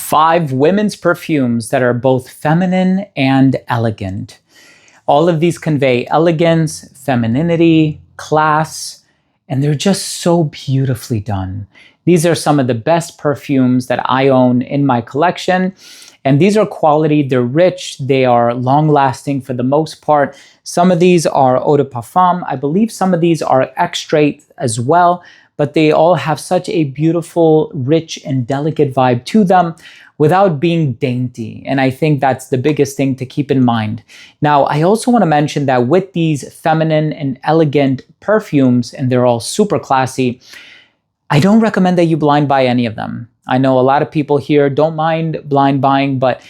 5 women's perfumes that are both feminine and elegant. All of these convey elegance, femininity, class, and they're just so beautifully done. These are some of the best perfumes that I own in my collection. And these are quality, they're rich, they are long lasting for the most part. Some of these are eau de parfum. I believe some of these are extrait as well, but they all have such a beautiful, rich, and delicate vibe to them without being dainty. And I think that's the biggest thing to keep in mind. Now, I also want to mention that with these feminine and elegant perfumes, and they're all super classy, I don't recommend that you blind buy any of them. I know a lot of people here don't mind blind buying, but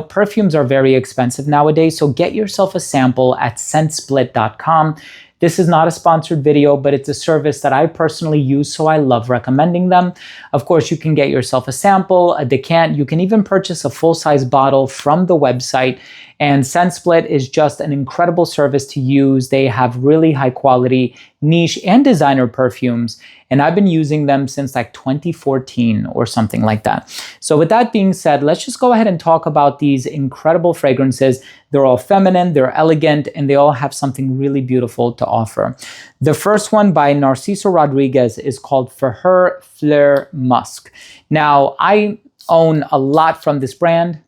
perfumes are very expensive nowadays. So get yourself a sample at scentsplit.com. This is not a sponsored video, but it's a service that I personally use, so I love recommending them. Of course, you can get yourself a sample, a decant. You can even purchase a full-size bottle from the website. And ScentSplit is just an incredible service to use. They have really high quality niche and designer perfumes. And I've been using them since like 2014 or something like that. So with that being said, let's just go ahead and talk about these incredible fragrances. They're all feminine, they're elegant, and they all have something really beautiful to offer. The first one by Narciso Rodriguez is called For Her Fleur Musk. Now, I own a lot from this brand.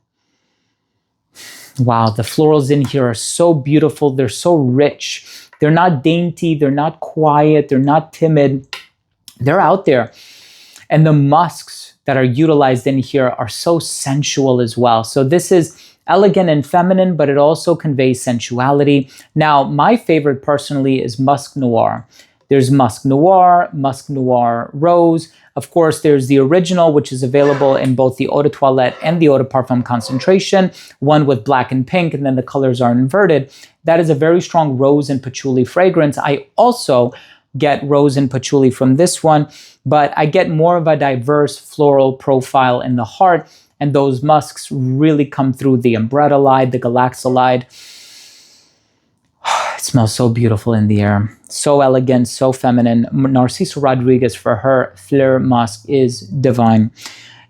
Wow, the florals in here are so beautiful. They're so rich. They're not dainty. They're not quiet. They're not timid. They're out there. And the musks that are utilized in here are so sensual as well. So this is elegant and feminine, but it also conveys sensuality. Now, my favorite personally is Musk Noir. There's Musk Noir Rose. Of course, there's the original, which is available in both the Eau de Toilette and the Eau de Parfum concentration, one with black and pink, and then the colors are inverted. That is a very strong rose and patchouli fragrance. I also get rose and patchouli from this one, but I get more of a diverse floral profile in the heart, and those musks really come through the Umbrettalide, the Galaxolide. It smells so beautiful in the air. So elegant, so feminine. Narciso Rodriguez For Her Fleur Musk is divine.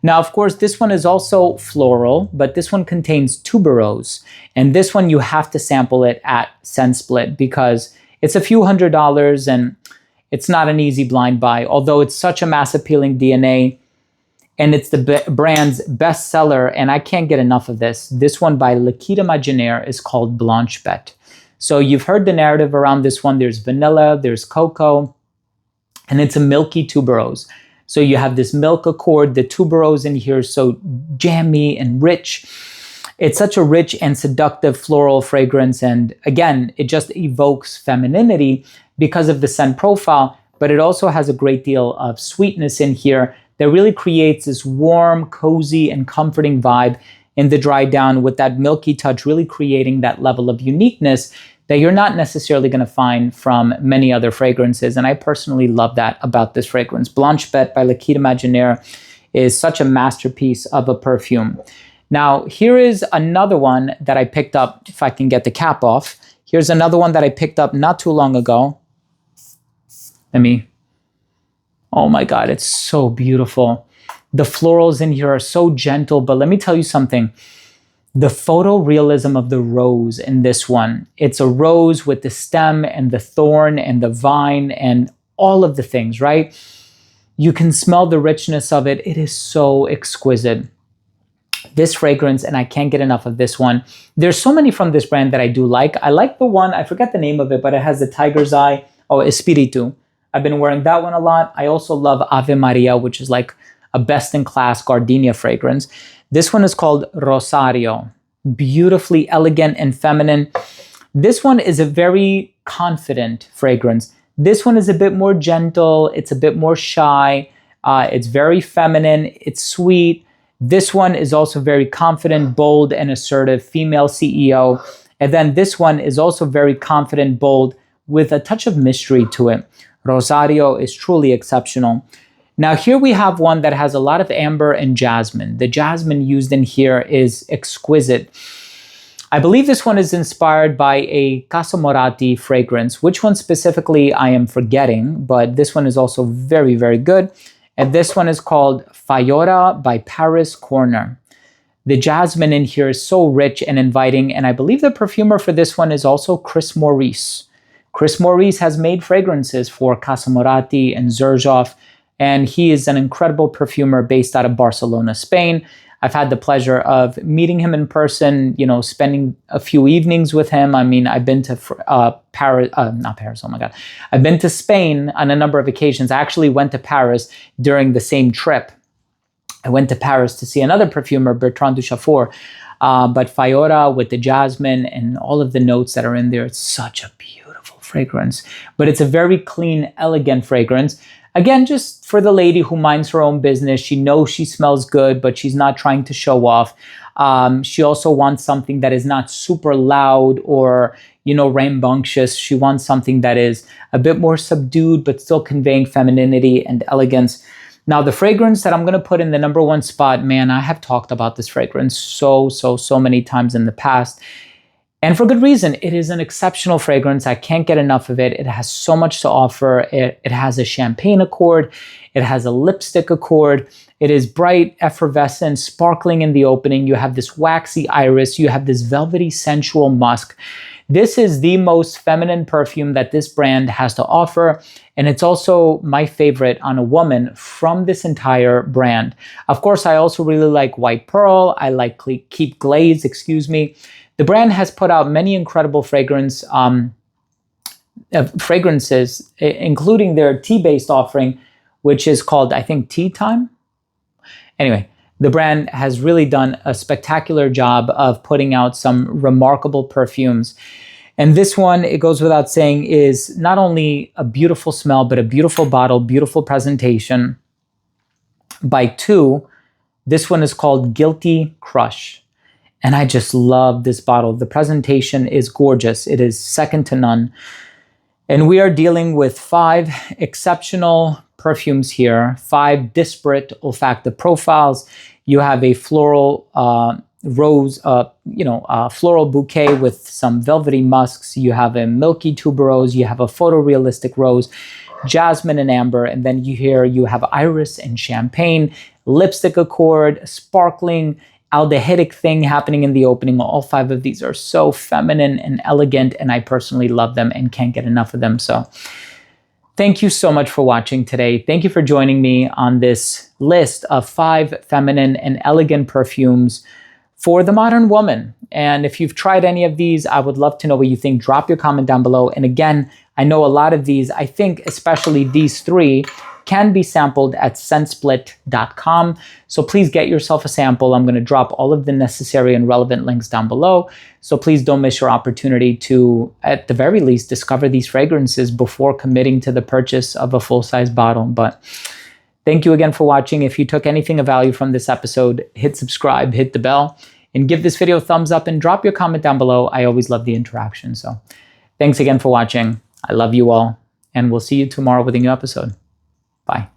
Now, of course, this one is also floral, but this one contains tuberose. And this one, you have to sample it at ScentSplit because it's a few $100s and it's not an easy blind buy, although it's such a mass appealing DNA and it's the brand's bestseller, and I can't get enough of this. This one by Liquide Imaginaire is called Blanche Bête. So you've heard the narrative around this one. There's vanilla, there's cocoa, and it's a milky tuberose. So you have this milk accord. The tuberose in here is so jammy and rich. It's such a rich and seductive floral fragrance. And again, it just evokes femininity because of the scent profile, but it also has a great deal of sweetness in here that really creates this warm, cozy, and comforting vibe in the dry down, with that milky touch really creating that level of uniqueness that you're not necessarily going to find from many other fragrances. And I personally love that about this fragrance. Blanche Bête by Liquide Imaginaire is such a masterpiece of a perfume. Now, here is another one that I picked up, if I can get the cap off. Here's another one that I picked up not too long ago. Oh my God, it's so beautiful. The florals in here are so gentle, but let me tell you something. The photorealism of the rose in this one, it's a rose with the stem and the thorn and the vine and all of the things, right? You can smell the richness of it. It is so exquisite. This fragrance, and I can't get enough of this one. There's so many from this brand that I do like. I like the one, I forget the name of it, but it has the tiger's eye. Oh, Espiritu. I've been wearing that one a lot. I also love Ave Maria, which is like a best-in-class gardenia fragrance. This one is called Rosario. Beautifully elegant and feminine. This one is a very confident fragrance. This one is a bit more gentle. It's a bit more shy. It's very feminine. It's sweet. This one is also very confident, bold, and assertive, female CEO. And then this one is also very confident, bold, with a touch of mystery to it. Rosario is truly exceptional. Now here we have one that has a lot of amber and jasmine. The jasmine used in here is exquisite. I believe this one is inspired by a Casa Moratti fragrance. Which one specifically I am forgetting, but this one is also very, very good. And this one is called Fayora by Paris Corner. The jasmine in here is so rich and inviting, and I believe the perfumer for this one is also Chris Maurice. Chris Maurice has made fragrances for Casa Moratti and Xerjoff, and he is an incredible perfumer based out of Barcelona, Spain. I've had the pleasure of meeting him in person, spending a few evenings with him. I mean, I've been to Paris, not Paris, oh my God. I've been to Spain on a number of occasions. I actually went to Paris during the same trip. I went to Paris to see another perfumer, Bertrand Duchaufour, but Fayora with the jasmine and all of the notes that are in there, it's such a beautiful fragrance. But it's a very clean, elegant fragrance. Again, just for the lady who minds her own business. She knows she smells good, but she's not trying to show off. She also wants something that is not super loud or, rambunctious. She wants something that is a bit more subdued, but still conveying femininity and elegance. Now, the fragrance that I'm going to put in the number one spot, man, I have talked about this fragrance so many times in the past. And for good reason. It is an exceptional fragrance. I can't get enough of it. It has so much to offer. It has a champagne accord. It has a lipstick accord. It is bright, effervescent, sparkling in the opening. You have this waxy iris. You have this velvety, sensual musk. This is the most feminine perfume that this brand has to offer. And it's also my favorite on a woman from this entire brand. Of course, I also really like White Pearl. I like Keep Glaze, The brand has put out many incredible fragrances, including their tea-based offering, which is called, I think, Tea Time. Anyway, the brand has really done a spectacular job of putting out some remarkable perfumes. And this one, it goes without saying, is not only a beautiful smell, but a beautiful bottle, beautiful presentation. By two, this one is called Guilty Crush. And I just love this bottle. The presentation is gorgeous. It is second to none. And we are dealing with 5 exceptional perfumes here, 5 disparate olfactive profiles. You have a floral rose, floral bouquet with some velvety musks. You have a milky tuberose. You have a photorealistic rose, jasmine and amber. And then you have iris and champagne, lipstick accord, sparkling, aldehydic thing happening in the opening. All 5 of these are so feminine and elegant, and I personally love them and can't get enough of them. So thank you so much for watching today. Thank you for joining me on this list of 5 feminine and elegant perfumes for the modern woman. And if you've tried any of these, I would love to know what you think. Drop your comment down below. And again, I know a lot of these, I think especially these 3, can be sampled at scentsplit.com. So please get yourself a sample. I'm going to drop all of the necessary and relevant links down below. So please don't miss your opportunity to, at the very least, discover these fragrances before committing to the purchase of a full-size bottle. But thank you again for watching. If you took anything of value from this episode, hit subscribe, hit the bell, and give this video a thumbs up and drop your comment down below. I always love the interaction. So thanks again for watching. I love you all, and we'll see you tomorrow with a new episode. Bye.